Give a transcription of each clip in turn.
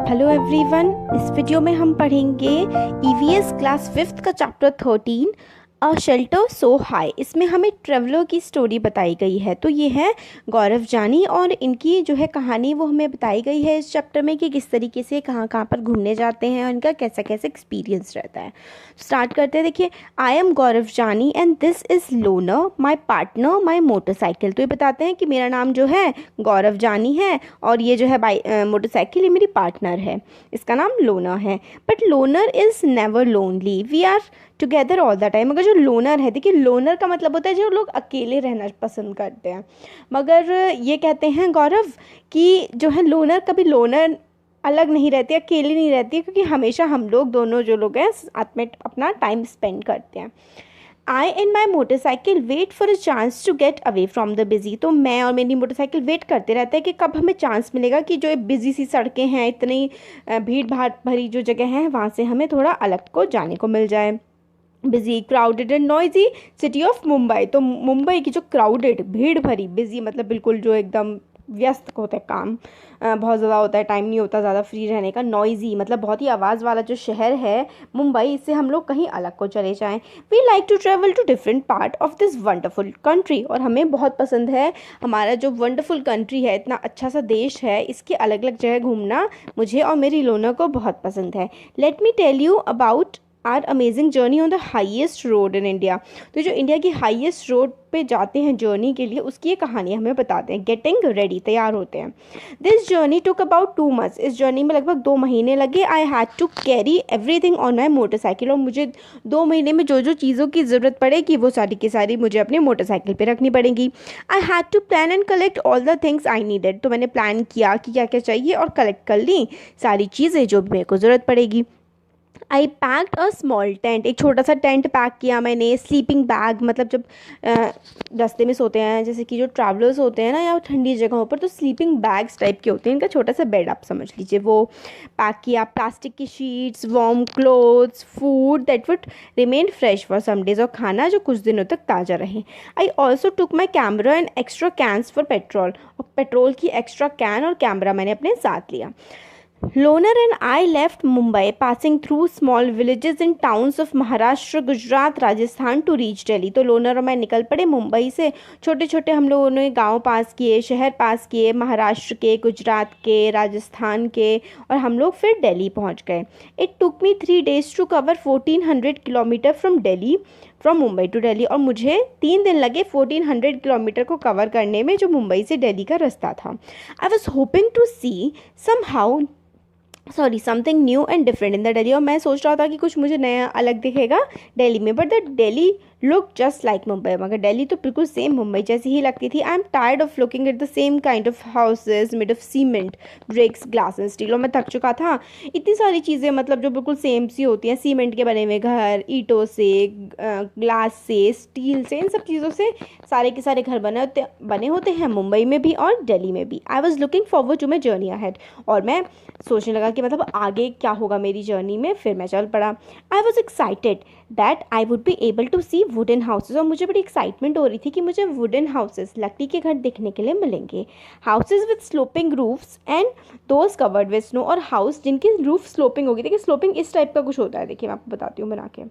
Hello everyone. इस video में हम पढ़ेंगे ईवीएस क्लास 5th का chapter 13 a shelter so high. इसमें हमें ट्रेवलर की स्टोरी बताई गई है। तो ये है गौरव जानी और इनकी जो है कहानी वो हमें बताई गई है इस चैप्टर में कि किस तरीके से कहाँ कहाँ पर घूमने जाते हैं और इनका कैसा कैसा एक्सपीरियंस रहता है। स्टार्ट करते हैं। देखिए, आई am Gaurav Jani and this is Loner my partner my motorcycle. तो ये बताते हैं कि मेरा नाम जो है गौरव जानी है और ये जो है मोटरसाइकिल ये मेरी पार्टनर है, इसका नाम लोनर है। But Loner is never lonely, we are together all the time. मगर जो लोनर है, देखिए लोनर का मतलब होता है जो लोग अकेले रहना पसंद करते हैं। मगर ये कहते हैं गौरव कि जो है लोनर कभी लोनर अलग नहीं रहती, अकेले नहीं रहती है, क्योंकि हमेशा हम लोग दोनों जो लोग हैं साथ में अपना टाइम स्पेंड करते हैं। I and my motorcycle wait for a chance to get away from the busy. तो मैं और मेरी मोटरसाइकिल वेट करते रहते हैं कि कब हमें चांस मिलेगा कि जो बिजी सी सड़कें हैं, इतनी भीड़ भाड़ भरी जो जगह है वहाँ से हमें थोड़ा अलग को जाने को मिल जाए। Busy crowded and noisy city of Mumbai. तो मुंबई की जो क्राउडेड भीड़ भरी, बिजी मतलब बिल्कुल जो एकदम व्यस्त होता है, काम बहुत ज़्यादा होता है, टाइम नहीं होता ज़्यादा फ्री रहने का। नॉइजी मतलब बहुत ही आवाज़ वाला जो शहर है मुंबई, इससे हम लोग कहीं अलग को चले जाएं। We like to travel to different part of this wonderful country. और हमें बहुत पसंद है हमारा जो वंडरफुल कंट्री है, इतना अच्छा सा देश है, इसके अलग अलग जगह घूमना मुझे और मेरी लोना को बहुत पसंद है। Let me tell you about our amazing journey on the highest road in India. तो जो इंडिया की हाईएस्ट रोड पे जाते हैं जर्नी के लिए, उसकी ये कहानी हमें बताते हैं। गेटिंग रेडी, तैयार होते हैं। This journey took about 2 months। इस जर्नी में लगभग 2 महीने लगे। I had to carry everything on my motorcycle. और मुझे 2 महीने में जो जो चीज़ों की ज़रूरत पड़ेगी वो सारी की सारी मुझे अपनी मोटरसाइकिल पे रखनी पड़ेगी। I had to plan and collect all the things I needed. तो मैंने प्लान किया कि क्या क्या चाहिए और कलेक्ट कर ली सारी चीज़ें जो भी मेरे को ज़रूरत पड़ेगी। आई पैक्ड अ स्मॉल टेंट। एक छोटा सा टेंट पैक किया मैंने। स्लीपिंग बैग मतलब जब रास्ते में सोते हैं, जैसे कि जो ट्रैवलर्स होते हैं ना या ठंडी जगहों पर, तो स्लीपिंग बैग्स टाइप के होते हैं, इनका छोटा सा बेड आप समझ लीजिए, वो पैक किया। प्लास्टिक की sheets, warm clothes, food that would remain fresh for some days. और खाना जो कुछ दिनों तक ताज़ा रहे। I also took my camera and extra cans for petrol. और पेट्रोल की एक्स्ट्रा कैन और कैमरा मैंने अपने साथ लिया। Loner and I left Mumbai, passing through small villages and towns of Maharashtra, Gujarat, Rajasthan to reach Delhi। तो लोनर और मैं निकल पड़े मुंबई से। छोटे छोटे हम लोगों ने गांव पास किए, शहर पास किए, महाराष्ट्र के, गुजरात के, राजस्थान के, और हम लोग फिर दिल्ली पहुंच गए। It took me 3 days to cover 1400 kilometre from Delhi, from Mumbai to Delhi. और मुझे 3 दिन लगे 1400 किलोमीटर को कवर करने में, जो मुंबई से दिल्ली का रास्ता था। I was hoping to see something new and different in the Delhi. और मैं सोच रहा था कि कुछ मुझे नया अलग दिखेगा दिल्ली में। But the Delhi look just like Mumbai. मगर दिल्ली तो बिल्कुल सेम मुंबई जैसी ही लगती थी। I am tired of looking at the same kind of houses made of cement, bricks, glass and steel. और मैं थक चुका था। इतनी सारी चीज़ें मतलब जो बिल्कुल सेम सी होती हैं, सीमेंट के बने हुए घर, ईंटों से, ग्लास से, स्टील से, इन सब चीज़ों से सारे के सारे घर बने होते हैं मुंबई में भी और दिल्ली में भी। I was looking forward to my journey ahead. और मैं सोचने लगा कि मतलब आगे क्या होगा मेरी जर्नी में। फिर मैं चल पड़ा। I was excited that I would be able to see wooden houses. और मुझे बड़ी एक्साइटमेंट हो रही थी कि मुझे वुडन हाउसेज, लकड़ी के घर देखने के लिए मिलेंगे। Houses with sloping roofs and those covered with snow. और हाउस जिनकी रूफ स्लोपिंग होगी। देखिए स्लोपिंग इस टाइप का कुछ होता है, देखिए मैं आपको बताती हूँ बना के।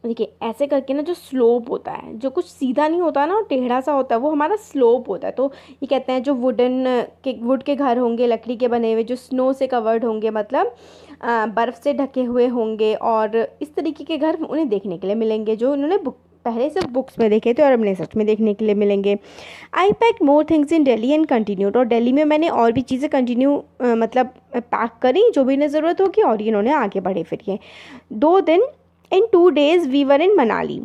देखिए ऐसे करके ना जो स्लोप होता है, जो कुछ सीधा नहीं होता ना, टेढ़ा सा होता है, वो हमारा स्लोप होता है। तो ये कहते हैं जो वुड के घर होंगे, लकड़ी के बने हुए, जो स्नो से कवर्ड होंगे, मतलब बर्फ़ से ढके हुए होंगे, और इस तरीके के घर उन्हें देखने के लिए मिलेंगे जो उन्होंने पहले से बुक्स में देखे थे और अपने सच में देखने के लिए मिलेंगे। I pack more things in Delhi and continued. और दिल्ली में मैंने और भी चीज़ें मतलब पैक करी जो भी इन्हें ज़रूरत होगी, और इन्होंने आगे बढ़े। फिर ये 2 दिन इन 2 days वी वर इन मनाली।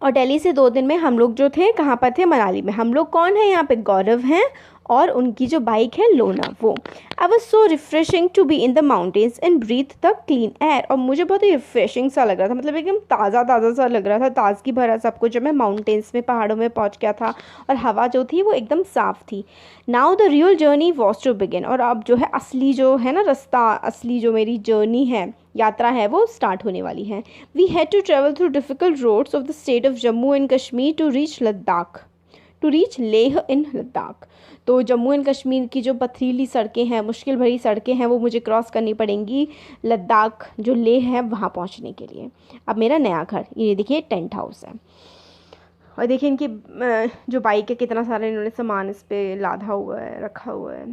और दिल्ली से 2 दिन में हम लोग जो थे कहाँ पर थे, मनाली में। हम लोग कौन है यहाँ पे, गौरव हैं और उनकी जो बाइक है लोना, वो। I was so refreshing to be in the mountains and breathe the clean air. और मुझे बहुत ही रिफ्रेशिंग सा लग रहा था, मतलब एकदम ताज़ा ताज़ा सा लग रहा था, ताजगी भरा सब कुछ, जब मैं माउंटेन्स में, पहाड़ों में पहुँच गया था और हवा जो थी वो एकदम साफ़ थी। Now the real journey was to begin. और अब जो है असली जो है ना रास्ता, असली जो मेरी जर्नी है, यात्रा है, वो स्टार्ट होने वाली है। We had to travel through difficult roads of the state of Jammu and Kashmir to reach Ladakh. To reach Leh in Ladakh. तो जम्मू एंड कश्मीर की जो पथरीली सड़कें हैं, मुश्किल भरी सड़कें हैं, वो मुझे क्रॉस करनी पड़ेंगी लद्दाख जो लेह है वहाँ पहुँचने के लिए। अब मेरा नया घर, ये देखिए टेंट हाउस है, और देखिए इनकी जो बाइक है कितना सारा इन्होंने सामान इस पर लादा हुआ है, रखा हुआ है।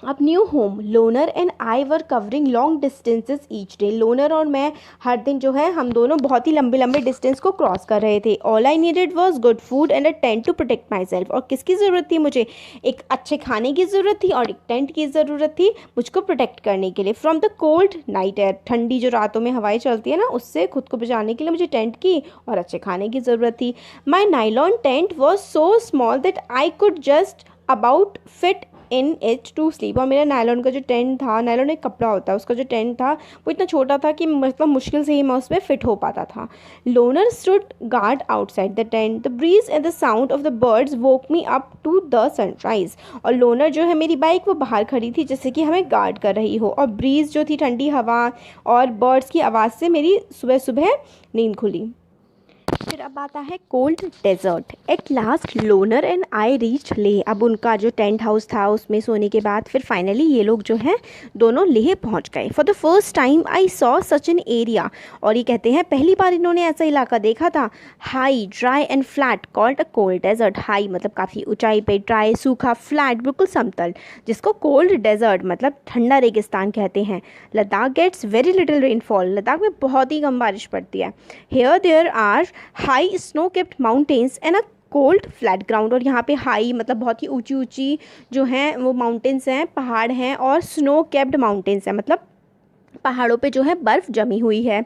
अब new home, Loner and I were covering long distances each day. Loner और मैं हर दिन जो है हम दोनों बहुत ही लंबे लंबे डिस्टेंस को क्रॉस कर रहे थे। All I needed was good food and a tent to protect myself. और किसकी ज़रूरत थी मुझे? एक अच्छे खाने की ज़रूरत थी और एक टेंट की ज़रूरत थी मुझको प्रोटेक्ट करने के लिए from the cold night air. ठंडी जो रातों में हवाएं चलती है ना, उससे खुद को बचाने के लिए मुझे टेंट की और अच्छे खाने की ज़रूरत थी। My nylon tent was so small that I could just about fit in it to sleep. और मेरा नायलॉन का जो टेंट था, नायलॉन एक कपड़ा होता है, उसका जो टेंट था वो इतना छोटा था कि मतलब मुश्किल से ही मैं उसमें फिट हो पाता था। Loner stood guard outside the tent, the breeze and the sound of the birds woke me up to the sunrise. और लोनर जो है मेरी बाइक, वो बाहर खड़ी थी जैसे कि हमें गार्ड कर रही हो, और ब्रीज जो थी ठंडी हवा और बर्ड्स की आवाज़ से मेरी सुबह सुबह नींद खुली। फिर अब आता है cold desert. At last Loner and I reach Leh. अब उनका जो टेंट हाउस था उसमें सोने के बाद फिर फाइनली ये लोग जो हैं दोनों लेह पहुंच गए। For the first time I saw such an area. और ये कहते हैं पहली बार इन्होंने ऐसा इलाका देखा था। High dry and flat called a cold desert. High मतलब काफ़ी ऊंचाई पे, ड्राई सूखा, फ्लैट बिल्कुल समतल, जिसको कोल्ड डेजर्ट मतलब ठंडा रेगिस्तान कहते हैं। Ladakh gets very little rainfall. Ladakh में बहुत ही कम बारिश पड़ती है। Here there are high snow capped mountains and a cold flat ground. और यहाँ पे हाई मतलब बहुत ही ऊंची ऊंची जो हैं वो माउंटेन्स हैं, पहाड़ हैं, और स्नो केप्ड माउंटेन्स हैं मतलब पहाड़ों पे जो है बर्फ़ जमी हुई है।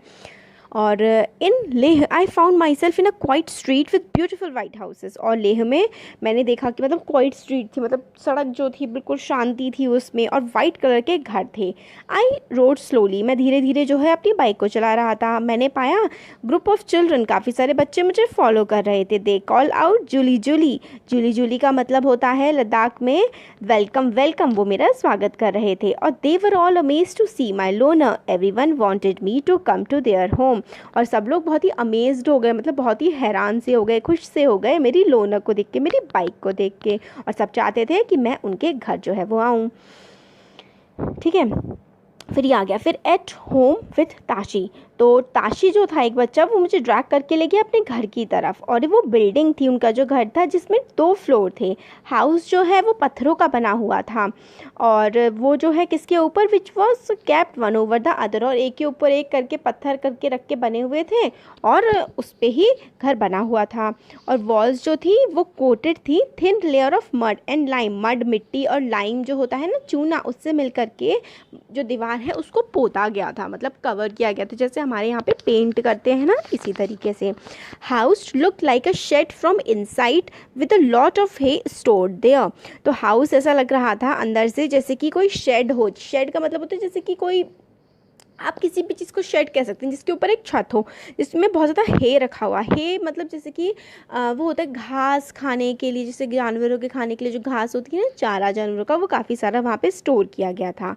और in Leh I found myself in a quiet street with beautiful white houses. और लेह में मैंने देखा कि मतलब क्वाइट स्ट्रीट थी, मतलब सड़क जो थी बिल्कुल शांति थी उसमें, और वाइट कलर के घर थे। आई रोड स्लोली, मैं धीरे धीरे जो है अपनी बाइक को चला रहा था। मैंने पाया ग्रुप ऑफ चिल्ड्रन, काफ़ी सारे बच्चे मुझे फॉलो कर रहे थे। They call out julley julley. Julley julley का मतलब होता है लद्दाख में वेलकम वेलकम, वो मेरा स्वागत कर रहे थे। और they were all amazed to see my Loner, everyone wanted me to come to their home. और सब लोग बहुत ही अमेज्ड हो गए, मतलब बहुत ही हैरान से हो गए, खुश से हो गए मेरी लोनर को देख के, मेरी बाइक को देख के, और सब चाहते थे कि मैं उनके घर जो है वो आऊँ। ठीक है, फिर ये आ गया फिर एट होम विथ ताशी। तो ताशी जो था एक बच्चा, वो मुझे ड्रैग करके ले गया अपने घर की तरफ। और वो बिल्डिंग थी, उनका जो घर था जिसमें 2 फ्लोर थे। हाउस जो है वो पत्थरों का बना हुआ था, और वो जो है किसके ऊपर, which was kept one over the other. और एक के ऊपर एक करके पत्थर करके रख के बने हुए थे, और उस पर ही घर बना हुआ था। और वॉल्स जो थी वो कोटेड थी thin layer of mud and lime. Mud मिट्टी और लाइम जो होता है ना, चूना, उससे मिल करके जो दीवार है उसको पोता गया था, मतलब कवर किया गया था, जैसे हमारे यहाँ पे पेंट करते हैं ना, इसी तरीके से। House look like a shed from inside with a lot of hay stored there. तो हाउस ऐसा लग रहा था अंदर से जैसे कि कोई शेड हो। शेड का मतलब होता है जैसे कि कोई, आप किसी भी चीज़ को शेड कह सकते हैं जिसके ऊपर एक छत हो, जिसमें बहुत ज़्यादा हे रखा हुआ। हे मतलब जैसे कि वो होता है घास खाने के लिए, जैसे जानवरों के खाने के लिए जो घास होती है ना, चारा जानवरों का, वो काफ़ी सारा वहाँ पे स्टोर किया गया था।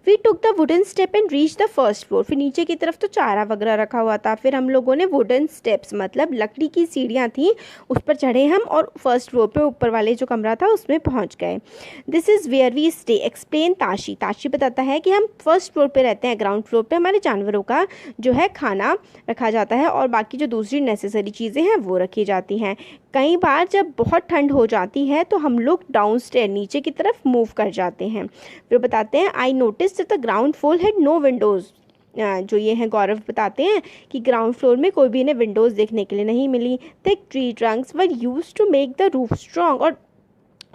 We took the wooden step and reach the first floor. फिर नीचे की तरफ तो चारा वगैरह रखा हुआ था। फिर हम लोगों ने वुडन स्टेप्स मतलब लकड़ी की सीढ़ियाँ थी, उस पर चढ़े हम, और फर्स्ट फ्लोर पर ऊपर वाले जो कमरा था उसमें पहुँच गए। This is where we stay explain Tashi. Tashi बताता है कि हम फर्स्ट फ्लोर पर रहते हैं, ग्राउंड फ्लोर पे हमारे जानवरों का जो है खाना रखा जाता है, और बाकी जो दूसरी नेसेसरी चीज़ें हैं वो रखी जाती हैं। कई बार जब बहुत ठंड हो जाती है तो हम लोग डाउन स्टेयर नीचे की तरफ मूव कर जाते हैं। फिर बताते हैं I notice that the ground floor had no windows. जो ये हैं गौरव बताते हैं कि ग्राउंड फ्लोर में कोई भी इन्हें विंडोज़ देखने के लिए नहीं मिली। Thick tree trunks were used to make the roof strong. और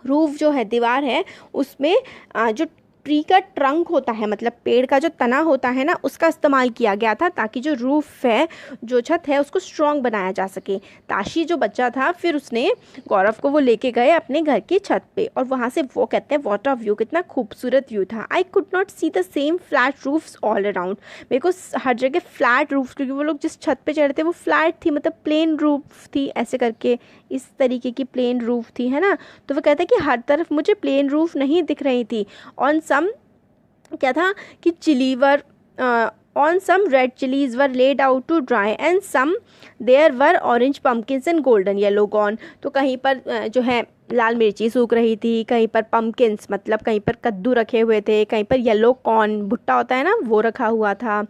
रूफ जो है, दीवार है, उसमें जो ट्री का ट्रंक होता है, मतलब पेड़ का जो तना होता है ना, उसका इस्तेमाल किया गया था ताकि जो रूफ है, जो छत है, उसको स्ट्रॉन्ग बनाया जा सके। ताशी जो बच्चा था, फिर उसने गौरव को वो लेके गए अपने घर की छत पे, और वहाँ से वो कहते हैं व्हाट अ व्यू, कितना खूबसूरत व्यू था। I could not see the same flat roofs all around. मेरे को हर जगह फ्लैट रूफ, क्योंकि वो लोग जिस छत पे चढ़े थे वो फ्लैट थी, मतलब प्लेन रूफ थी, ऐसे करके इस तरीके की प्लेन रूफ थी, है ना। तो वो कहते हैं कि हर तरफ मुझे प्लेन रूफ नहीं दिख रही थी। ऑन सम क्या था कि chilli were on some red chillies were laid out to dry and some there were orange pumpkins and golden yellow गॉन। तो कहीं पर जो है लाल मिर्ची सूख रही थी, कहीं पर पम्पकिन्स मतलब कहीं पर कद्दू रखे हुए थे, कहीं पर येलो कॉर्न भुट्टा होता है ना वो रखा हुआ था,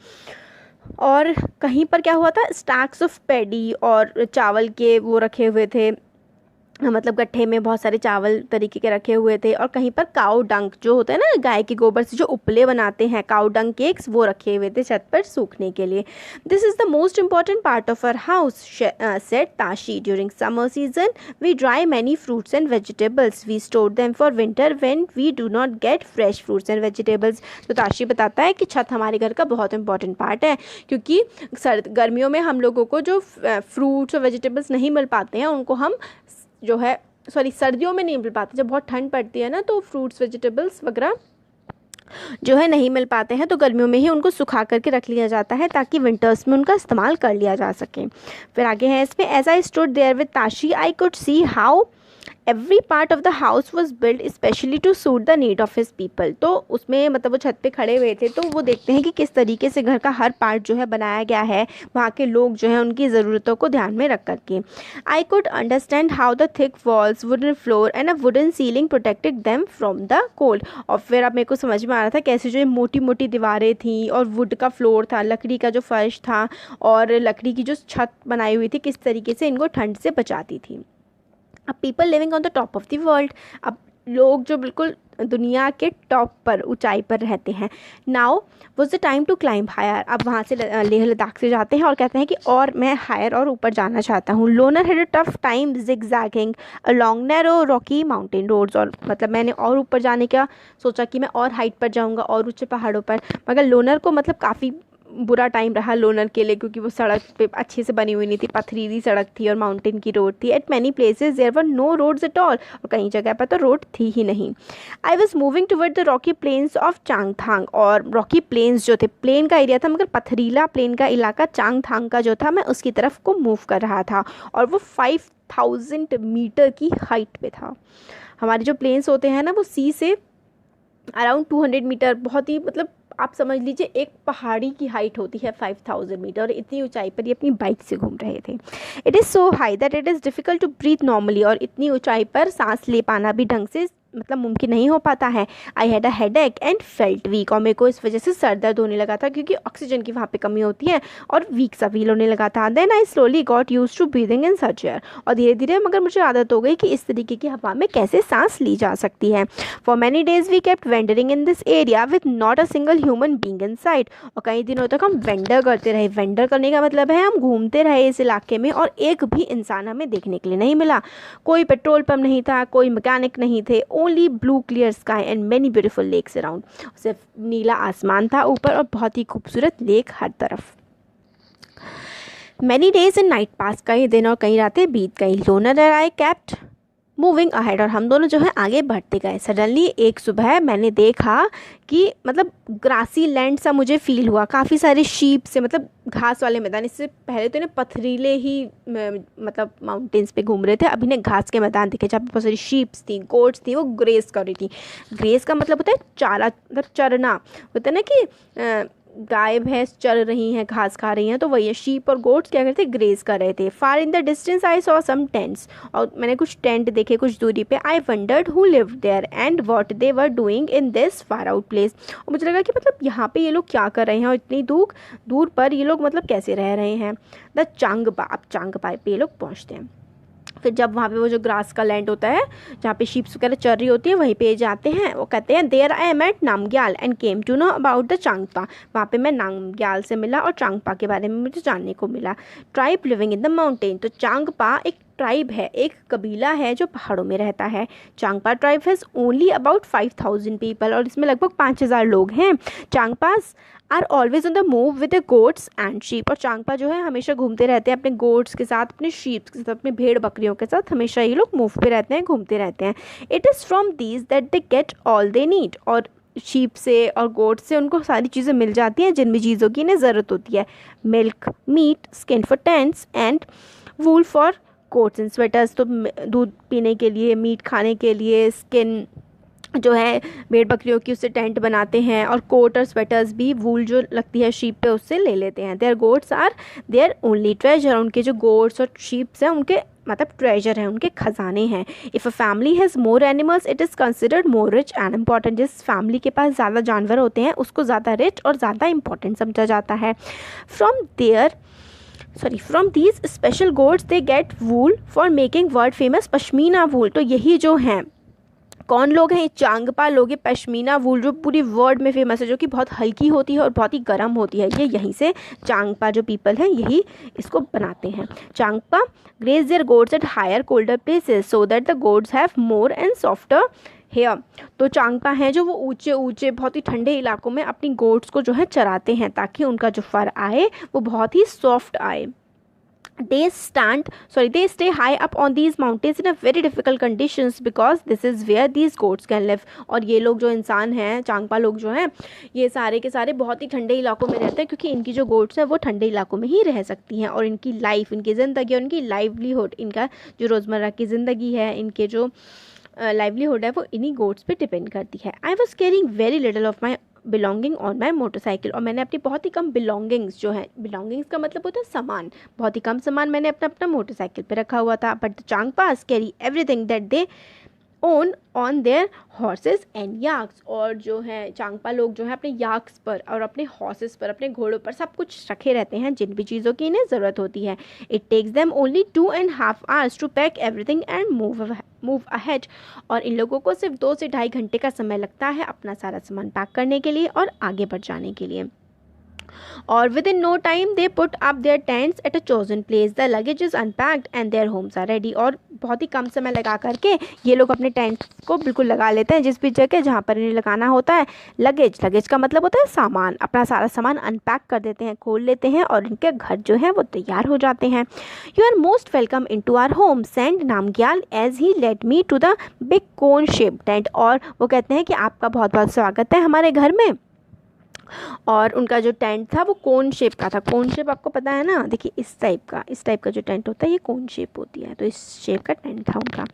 और कहीं पर क्या हुआ था, स्टैक्स ऑफ पैडी और चावल के वो रखे हुए थे, मतलब गट्ठे में बहुत सारे चावल तरीके के रखे हुए थे, और कहीं पर काऊ डंक जो होता है ना गाय के गोबर से जो उपले बनाते हैं, काऊ डंक केक्स, वो रखे हुए थे छत पर सूखने के लिए। This is the most important part of our house, said Tashi. During summer season we dry many fruits and vegetables, we store them for winter when we do not get fresh fruits and vegetables. तो ताशी बताता है कि छत हमारे घर का बहुत important part है, क्योंकि गर्मियों में हम लोगों को जो फ्रूट्स और वेजिटेबल्स नहीं मिल पाते हैं उनको हम जो है सर्दियों में नहीं मिल पाते, जब बहुत ठंड पड़ती है ना तो फ्रूट्स वेजिटेबल्स वगैरह जो है नहीं मिल पाते हैं, तो गर्मियों में ही उनको सुखा करके रख लिया जाता है ताकि विंटर्स में उनका इस्तेमाल कर लिया जा सके। फिर आगे है इसमें, as I stood there with Tashi I could see how every part of the house was build specially to suit the need of his people. तो उसमें मतलब वो छत पे खड़े हुए थे तो वो देखते हैं कि किस तरीके से घर का हर पार्ट जो है बनाया गया है वहाँ के लोग जो है उनकी ज़रूरतों को ध्यान में रख करके। I could understand how the thick walls, wooden floor and a wooden ceiling protected them from the cold. और फिर अब मेरे को समझ में आ रहा था कैसे जो मोटी मोटी दीवारें थी और वुड का फ्लोर था, लकड़ी का जो फर्श था और लकड़ी की जो छत बनाई हुई थी, किस तरीके से इनको ठंड से बचाती थी। अब people living on the top of the world, अब लोग जो बिल्कुल दुनिया के टॉप पर ऊंचाई पर रहते हैं। Now was the time to climb higher, अब वहाँ से लेह लद्दाख से जाते हैं और कहते हैं कि और मैं हायर और ऊपर जाना चाहता हूँ। Loner had a tough time zigzagging along narrow rocky mountain roads, और मतलब मैंने और ऊपर जाने का सोचा कि मैं और हाइट पर जाऊँगा और ऊंचे पहाड़ों पर, मगर लोनर को मतलब काफ़ी बुरा टाइम रहा लोनर के लिए, क्योंकि वो सड़क पे अच्छे से बनी हुई नहीं थी, पथरीली सड़क थी और माउंटेन की रोड थी। At many places there were no roads at all, और कई जगह पर तो रोड थी ही नहीं। I was moving toward the rocky plains of Changthang, और रॉकी प्लेन्स जो थे, प्लेन का एरिया था मगर पथरीला प्लेन का इलाका चांगथांग का जो था, मैं उसकी तरफ को मूव कर रहा था, और वो 5000 मीटर की हाइट पे था। हमारे जो प्लेन्स होते हैं ना वो सी से अराउंड 200 मीटर, बहुत ही मतलब आप समझ लीजिए एक पहाड़ी की हाइट होती है 5000 मीटर, और इतनी ऊंचाई पर ये अपनी बाइक से घूम रहे थे। It is so high that it is difficult to breathe normally, और इतनी ऊंचाई पर सांस ले पाना भी ढंग से मतलब मुमकिन नहीं हो पाता है। I had a headache and felt weak, और मेरे को इस वजह से सर दर्द होने लगा था क्योंकि ऑक्सीजन की वहाँ पे कमी होती है, और वीक सा फील होने लगा था। Then I slowly got used to breathing in such air, और धीरे धीरे मगर मुझे आदत हो गई कि इस तरीके की हवा में कैसे सांस ली जा सकती है। For many days we kept wandering in this area with not a single human being in sight, और कई दिनों तक हम वेंडर करते रहे। वेंडर करने का मतलब है हम घूमते रहे इस इलाके में और एक भी इंसान हमें देखने के लिए नहीं मिला। कोई पेट्रोल पंप नहीं था, कोई मैकेनिक नहीं थे, only blue clear sky and many beautiful lakes around. सिर्फ नीला आसमान था ऊपर और बहुत ही खूबसूरत लेक हर तरफ। Many days and night pass, कई दिन और कई रातें बीत गई। Loner and I kept moving ahead, और हम दोनों जो है आगे बढ़ते गए। सडनली एक सुबह मैंने देखा कि मतलब ग्रासी लैंड सा मुझे फील हुआ, काफ़ी सारे शीप से मतलब घास वाले मैदान, इससे पहले तो इन्हें पथरीले ही मतलब माउंटेन्स पे घूम रहे थे, अभी इन्हें घास के मैदान दिखे जहाँ पे बहुत सारी शीप्स थी, गोट्स थी, वो ग्रेस कर रही थी। ग्रेस का मतलब होता है चारा, मतलब चरना होता है ना कि गाय भैंस चल रही हैं, घास खा रही हैं, तो वही है शीप और गोट्स क्या करते ग्रेज कर रहे थे। Far in the distance I saw some tents, और मैंने कुछ टेंट देखे कुछ दूरी पे। I wondered who lived there and what they were doing in this far out place, और मुझे लगा कि मतलब यहाँ पे ये लोग क्या कर रहे हैं और इतनी दूर पर ये लोग मतलब कैसे रह रहे हैं। द चांगपा, अब चांगपा पे ये लोग पहुँचते हैं। फिर जब वहाँ पे वो जो ग्रास का लैंड होता है जहाँ पे शीप्स वगैरह चल रही होती है वहीं पे जाते हैं। वो कहते हैं there I am at Namgyal and came to know about the Changpa, वहाँ पे मैं नामग्याल से मिला और चांगपा के बारे में मुझे जानने को मिला। Tribe living in the mountain, तो चांगपा एक ट्राइब है, एक कबीला है जो पहाड़ों में रहता है। Changpa tribe has only about 5000 people, और इसमें लगभग 5000 लोग हैं। Changpas are always on the move with the goats and sheep, और चांगपा जो है हमेशा घूमते रहते हैं अपने गोट्स के साथ, अपने शीप्स के साथ, अपने भेड़ बकरियों के साथ, हमेशा ये लोग मूव पे रहते हैं, घूमते रहते हैं। It is from these that they get all they need, और शीप से और गोट से उनको सारी चीज़ें मिल जाती हैं जिन भी चीज़ों की इन्हें ज़रूरत होती है। Milk, meat, skin for tents and wool for coats and sweaters, तो दूध पीने के लिए, मीट खाने के लिए, स्किन जो है भेड़ बकरियों की उससे टेंट बनाते हैं, और कोट और स्वेटर्स भी वूल जो लगती है शीप पे उससे ले लेते हैं। Their goats are their only treasure, उनके जो गोट्स और शीप्स हैं उनके मतलब ट्रेजर है, उनके खजाने हैं। If a family has more animals it is considered more rich and important. जिस फैमिली के पास ज़्यादा जानवर होते हैं उसको ज़्यादा रिच और ज़्यादा इंपॉर्टेंट समझा जाता है। From these special goats they get wool for making world famous pashmina wool. तो यही जो हैं कौन लोग हैं, ये चांगपा लोग, ये पश्मीना वूल जो पूरी वर्ल्ड में फेमस है, जो कि बहुत हल्की होती है और बहुत ही गर्म होती है, ये यहीं से चांगपा जो पीपल हैं यही इसको बनाते हैं। Changpa graze their goats at higher colder places so that the goats have more and softer hair. तो चांगपा हैं जो वो ऊंचे ऊंचे बहुत ही ठंडे इलाकों में अपनी गोड्स को जो है चराते हैं ताकि उनका जो फर आए वो बहुत ही सॉफ्ट आए। they stay high up on these mountains in a very difficult conditions because this is where these goats can live। और ये लोग जो इंसान हैं, चांगपा लोग जो हैं, ये सारे के सारे बहुत ही ठंडे इलाकों में रहते हैं क्योंकि इनकी जो गोट्स हैं वो ठंडे इलाकों में ही रह सकती हैं और इनकी लाइफ, इनकी ज़िंदगी और इनकी लाइवलीहुड, इनका जो रोज़मर्रा की ज़िंदगी है, इनके जो लाइवलीहुड है वो इन्हीं गोट्स पे डिपेंड करती है। I was carrying very little of my belonging on my motorcycle. और मैंने अपनी बहुत ही कम बिलोंगिंग्स, जो है बिलोंगिंग्स का मतलब होता है सामान, बहुत ही कम सामान मैंने अपना मोटरसाइकिल पे रखा हुआ था। But the Changpas carry everything that they own on their horses and yaks. और जो है चांगपा लोग जो है अपने याक्स पर और अपने हॉर्सेस पर, अपने घोड़ों पर सब कुछ रखे रहते हैं जिन भी चीज़ों की इन्हें ज़रूरत होती है। It takes them only 2.5 hours to pack everything and move ahead. और इन लोगों को सिर्फ 2 से 2.5 घंटे का समय लगता है अपना सारा सामान पैक करने के लिए और आगे बढ़ जाने के लिए। और within no time they put up their tents at a chosen place, the luggage is unpacked and their homes are ready. और बहुत ही कम समय लगा करके ये लोग अपने टेंट को बिल्कुल लगा लेते हैं जिस भी जगह जहाँ पर इन्हें लगाना होता है। लगेज का मतलब होता है सामान, अपना सारा सामान अनपैक कर देते हैं, खोल लेते हैं और इनके घर जो है वो तैयार हो जाते हैं। You are most welcome into our home said Namgyal as he led me to the big cone shape tent. और वो कहते हैं कि आपका बहुत बहुत स्वागत है हमारे घर में। और उनका जो टेंट था वो कोन शेप का था। कोन शेप आपको पता है ना, देखिए इस टाइप का जो टेंट होता है ये कोन शेप होती है, तो इस शेप का टेंट था उनका।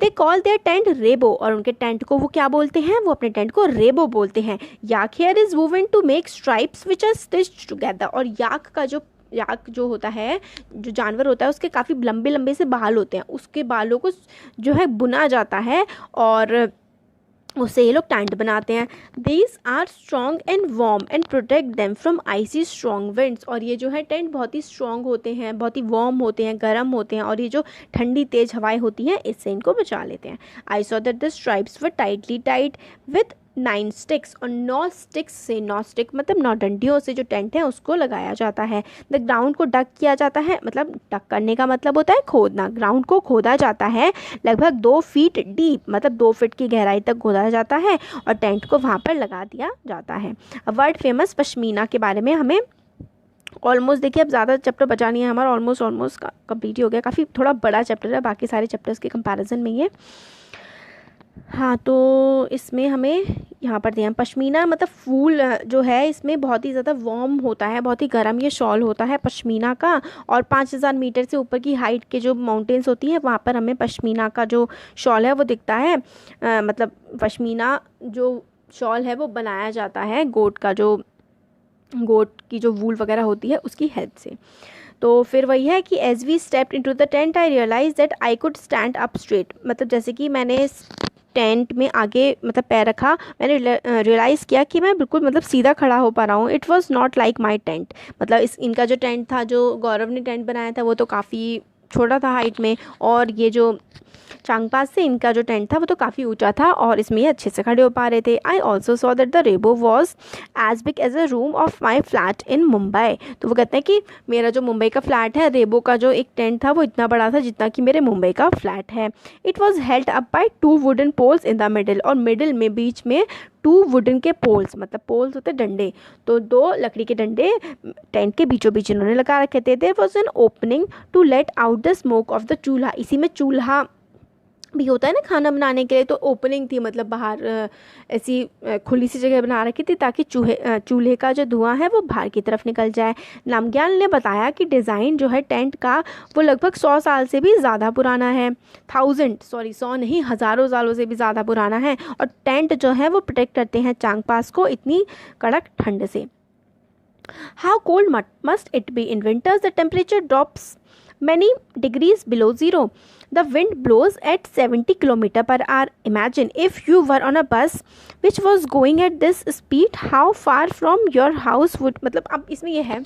They call their tent rebo. और उनके टेंट को वो क्या बोलते हैं, वो अपने टेंट को रेबो बोलते हैं। Yak hair is woven to make stripes which are stitched together. और याक जो होता है, जो जानवर होता है, उसके काफ़ी लंबे लंबे से बाल होते हैं, उसके बालों को जो है बुना जाता है और उससे ये लोग टेंट बनाते हैं। These are strong and warm and protect them from icy strong winds. और ये जो है टेंट बहुत ही स्ट्रॉन्ग होते हैं, बहुत ही वार्म होते हैं, गर्म होते हैं, और ये जो ठंडी तेज़ हवाएं होती हैं इससे इनको बचा लेते हैं। I saw that the stripes were tightly tied with 9 sticks. और 9 स्टिक्स से, 9 स्टिक मतलब 9 डंडियों से जो टेंट है उसको लगाया जाता है। द ग्राउंड को डक किया जाता है, मतलब डक करने का मतलब होता है खोदना। ग्राउंड को खोदा जाता है लगभग 2 फीट डीप, मतलब 2 फीट की गहराई तक खोदा जाता है और टेंट को वहाँ पर लगा दिया जाता है। वर्ल्ड फेमस पश्मीना के बारे में हमें ऑलमोस्ट, देखिए अब ज़्यादा चैप्टर बचा नहीं है हमारा, ऑलमोस्ट कंप्लीट ही हो गया। काफ़ी थोड़ा बड़ा चैप्टर है बाकी सारे चैप्टर्स के कंपैरिजन में ये। हाँ, तो इसमें हमें यहाँ पर दिया पश्मीना मतलब फूल जो है इसमें बहुत ही ज़्यादा वार्म होता है, बहुत ही गर्म ये शॉल होता है पश्मीना का। और 5000 मीटर से ऊपर की हाइट के जो माउंटेन्स होती हैं वहाँ पर हमें पश्मीना का जो शॉल है वो दिखता है। मतलब पश्मीना जो शॉल है वो बनाया जाता है गोट की जो वूल वगैरह होती है उसकी हेल्प से। तो फिर वही है कि as we stepped into the tent I realise that I could stand up straight. मतलब जैसे कि मैंने टेंट में आगे मतलब पैर रखा, मैंने रियलाइज़ किया कि मैं बिल्कुल मतलब सीधा खड़ा हो पा रहा हूँ। It was not like my tent. मतलब इनका जो टेंट था, जो गौरव ने टेंट बनाया था, वो तो काफ़ी छोटा था हाइट में, और ये जो चांगपास से इनका जो टेंट था वो तो काफ़ी ऊंचा था और इसमें ये अच्छे से खड़े हो पा रहे थे। I also saw that the rebo was as big as a room of my flat in Mumbai. तो वो कहते हैं कि मेरा जो मुंबई का फ्लैट है, रेबो का जो एक टेंट था वो इतना बड़ा था जितना कि मेरे मुंबई का फ्लैट है। It was held up by 2 wooden poles in the middle. और मिडिल में बीच में 2 वुडन के पोल्स, मतलब पोल्स होते डंडे, तो 2 लकड़ी के डंडे टेंट के बीचों बीच इन्होंने लगा रखे थे। There was an opening to let out the smoke of the chulha. इसी में चूल्हा भी होता है ना खाना बनाने के लिए, तो ओपनिंग थी, मतलब बाहर ऐसी खुली सी जगह बना रखी थी ताकि चूल्हे का जो धुआं है वो बाहर की तरफ निकल जाए। नामग्याल ने बताया कि डिज़ाइन जो है टेंट का वो लगभग 100 साल से भी ज़्यादा पुराना है। 100 नहीं, हज़ारों सालों से भी ज़्यादा पुराना है। और टेंट जो है वो प्रोटेक्ट करते हैं चांगपास को इतनी कड़क ठंड से। How cold must it be in winters, the temperature drops many degrees below zero. The wind blows at 70 kilometer per hour. Imagine if you were on a bus which was going at this speed, how far from your house would, मतलब अब इसमें ये है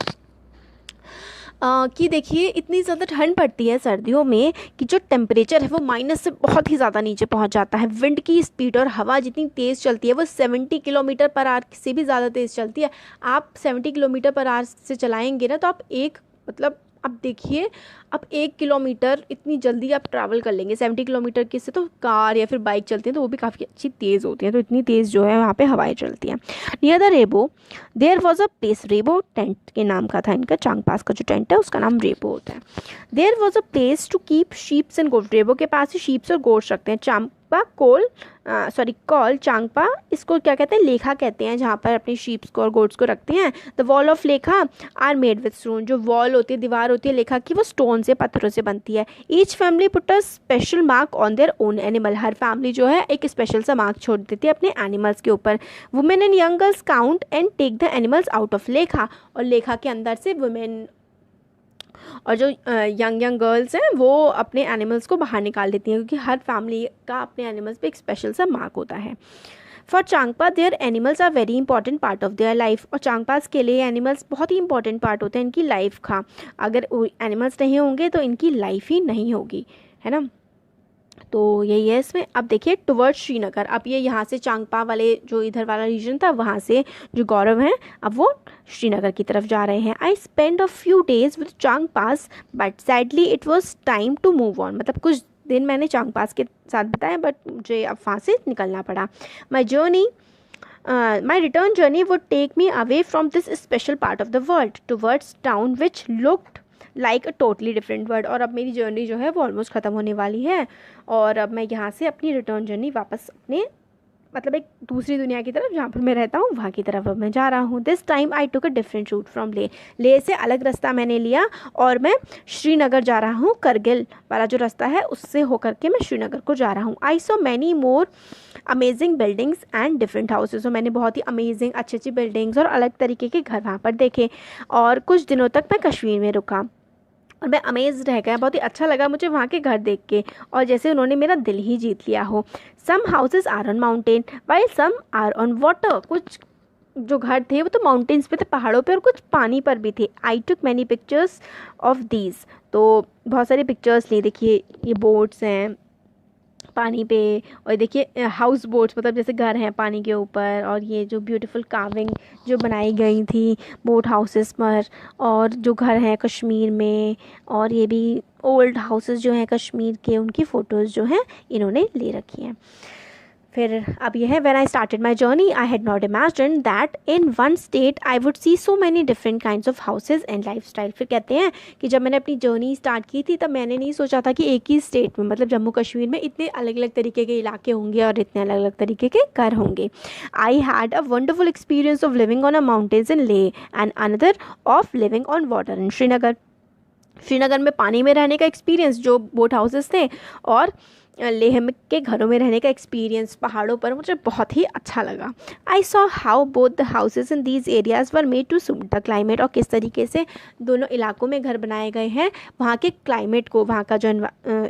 कि देखिए इतनी ज़्यादा ठंड पड़ती है सर्दियों में कि जो टेम्परेचर है वो माइनस से बहुत ही ज़्यादा नीचे पहुंच जाता है। विंड की स्पीड और हवा जितनी तेज़ चलती है वो 70 किलोमीटर पर आवर से भी ज़्यादा तेज़ चलती है। आप 70 किलोमीटर पर आवर से चलाएंगे ना तो आप मतलब अब देखिए अब 1 किलोमीटर इतनी जल्दी आप ट्रैवल कर लेंगे। 70 किलोमीटर की से तो कार या फिर बाइक चलती है तो वो भी काफ़ी अच्छी तेज़ होती हैं, तो इतनी तेज़ जो है वहाँ पे हवाएं चलती हैं। Near the rebo there was a place, rebo tent के नाम का था इनका, चांगपास का जो टेंट है उसका नाम रेबो होता है। There was a place to keep sheeps and goats, rebo के पास ही शीप्स और गोट्स रखते हैं। कॉल चांगपा, इसको क्या कहते हैं, लेखा कहते हैं, जहाँ पर अपने शीप्स को और गोट्स को रखते हैं। द वॉल ऑफ लेखा आर मेड विथ स्टोन, जो वॉल होती है, दीवार होती है लेखा की, वो स्टोन से, पत्थरों से बनती है। Each family put a special mark on their own animal, her family जो है एक स्पेशल सा मार्क छोड़ देती है अपने एनिमल्स के ऊपर। Women and young girls count and take the animals out of lekha, और लेखा के अंदर से वुमेन और जो यंग गर्ल्स हैं वो अपने एनिमल्स को बाहर निकाल देती हैं, क्योंकि हर फैमिली का अपने एनिमल्स पे एक स्पेशल सा मार्क होता है। For Changpa their animals are very important part of their life, और चांगपास के लिए एनिमल्स बहुत ही इंपॉर्टेंट पार्ट होते हैं इनकी लाइफ का। अगर एनिमल्स नहीं होंगे तो इनकी लाइफ ही नहीं होगी, है ना। तो यही है इसमें। अब देखिए टुवर्ड्स श्रीनगर, अब ये यहाँ से चांगपा वाले जो इधर वाला रीजन था वहाँ से जो गौरव हैं अब वो श्रीनगर की तरफ जा रहे हैं। I spend a few days with Changpas but sadly it was time to move on, मतलब कुछ दिन मैंने चांगपास के साथ बिताए बट मुझे अब वहाँ से निकलना पड़ा। My return journey would take me away from this special part of the world towards town which looked like a totally different world, और अब मेरी जर्नी जो है वो ऑलमोस्ट ख़त्म होने वाली है, और अब मैं यहाँ से अपनी रिटर्न जर्नी वापस अपने मतलब एक दूसरी दुनिया की तरफ जहाँ पर मैं रहता हूँ वहाँ की तरफ अब मैं जा रहा हूँ। This time I took a different route from Leh से अलग रास्ता मैंने लिया और मैं श्रीनगर जा रहा हूँ। करगिल वाला जो रास्ता है उससे होकर के मैं श्रीनगर को जा रहा हूँ। I saw many more amazing buildings and different houses, मैंने बहुत ही अमेजिंग अच्छी अच्छी बिल्डिंग्स और अलग तरीके के घर वहाँ पर देखे। और कुछ दिनों तक मैं कश्मीर में रुका और मैं अमेज रह गया, बहुत ही अच्छा लगा मुझे वहाँ के घर देख के, और जैसे उन्होंने मेरा दिल ही जीत लिया हो। Some houses are on mountain while some are on water, कुछ जो घर थे वो तो माउंटेन्स पे थे, पहाड़ों पे, और कुछ पानी पर भी थे। I took many pictures of these, तो बहुत सारी पिक्चर्स ली। देखिए ये बोट्स हैं पानी पे, और देखिए हाउस बोट्स मतलब जैसे घर हैं पानी के ऊपर, और ये जो ब्यूटीफुल कार्विंग जो बनाई गई थी बोट हाउसेस पर, और जो घर हैं कश्मीर में, और ये भी ओल्ड हाउसेस जो हैं कश्मीर के उनकी फ़ोटोज़ जो हैं इन्होंने ले रखी हैं। फिर अब यह है, when I started my journey I had not imagined that in one state I would see so many different kinds of houses and life style. फिर कहते हैं कि जब मैंने अपनी जर्नी स्टार्ट की थी तब मैंने नहीं सोचा था कि एक ही स्टेट में मतलब जम्मू कश्मीर में इतने अलग अलग तरीके के इलाके होंगे और इतने अलग अलग तरीके के घर होंगे। I had a wonderful experience of living on a mountains in Leh and another of living on water in Srinagar. Srinagar में पानी में रहने का एक्सपीरियंस जो बोट हाउसेस थे, और लेह के घरों में रहने का एक्सपीरियंस पहाड़ों पर, मुझे बहुत ही अच्छा लगा। I saw how both the houses in these areas were made to suit the climate, और किस तरीके से दोनों इलाकों में घर बनाए गए हैं वहाँ के क्लाइमेट को, वहाँ का जो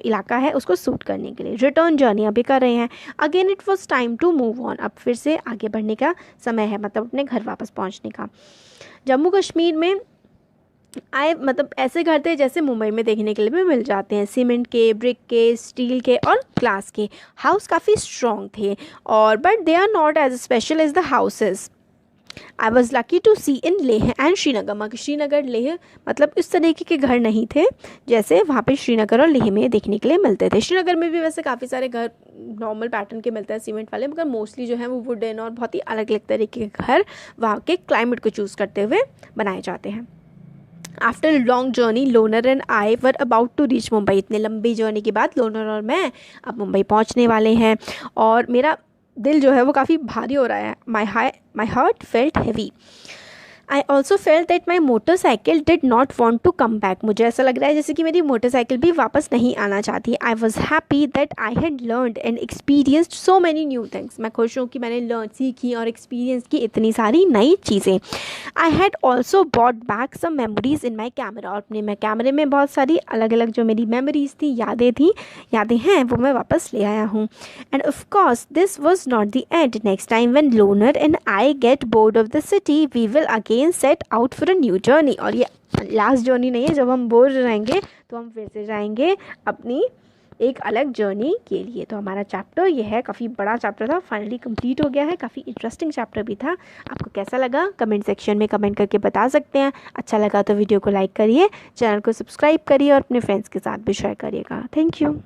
इलाका है उसको सूट करने के लिए। रिटर्न जर्नी अभी कर रहे हैं। Again it was time to move on, अब फिर से आगे बढ़ने का समय है, मतलब अपने घर वापस पहुँचने का। जम्मू कश्मीर में मतलब ऐसे घर थे जैसे मुंबई में देखने के लिए भी मिल जाते हैं, सीमेंट के, ब्रिक के, स्टील के और ग्लास के। हाउस काफ़ी स्ट्रॉन्ग थे और but they are not as special as the houses I was lucky to see in Leh and Srinagar. Srinagar Leh मतलब इस तरीके के घर नहीं थे जैसे वहाँ पे श्रीनगर और लेह में देखने के लिए मिलते थे। श्रीनगर में भी वैसे काफ़ी सारे घर नॉर्मल पैटर्न के मिलते हैं सीमेंट वाले, मगर मोस्टली जो है वो वुडन और बहुत ही अलग अलग तरीके के घर वहाँ के क्लाइमेट को चूज़ करते हुए बनाए जाते हैं। After long journey Loner and I were about to reach Mumbai. इतने लंबी जर्नी के बाद लोनर और मैं अब मुंबई पहुंचने वाले हैं, और मेरा दिल जो है वो काफ़ी भारी हो रहा है। My heart felt heavy. I also felt that my motorcycle did not want to come back. मुझे ऐसा लग रहा है जैसे कि मेरी मोटरसाइकिल भी वापस नहीं आना चाहती। I was happy that I had learned and experienced so many new things. मैं खुश हूँ कि मैंने लर्न सीखी और एक्सपीरियंस की इतनी सारी नई चीज़ें। I had also bought back some memories in my camera. और अपने मैं कैमरे में बहुत सारी अलग अलग जो मेरी मेमोरीज थी यादें हैं वो मैं वापस ले आया हूँ। And of course this was not the end. Next time when Loner and I get bored of the city we will again set out for a new journey. और ये लास्ट जर्नी नहीं है, जब हम बोर रहेंगे तो हम फिर से जाएंगे अपनी एक अलग जर्नी के लिए। तो हमारा चैप्टर ये है, काफ़ी बड़ा चैप्टर था, फाइनली कंप्लीट हो गया है। काफ़ी इंटरेस्टिंग चैप्टर भी था। आपको कैसा लगा कमेंट सेक्शन में कमेंट करके बता सकते हैं। अच्छा लगा तो वीडियो को लाइक करिए, चैनल को सब्सक्राइब करिए और अपने फ्रेंड्स के साथ भी शेयर करिएगा। Thank you.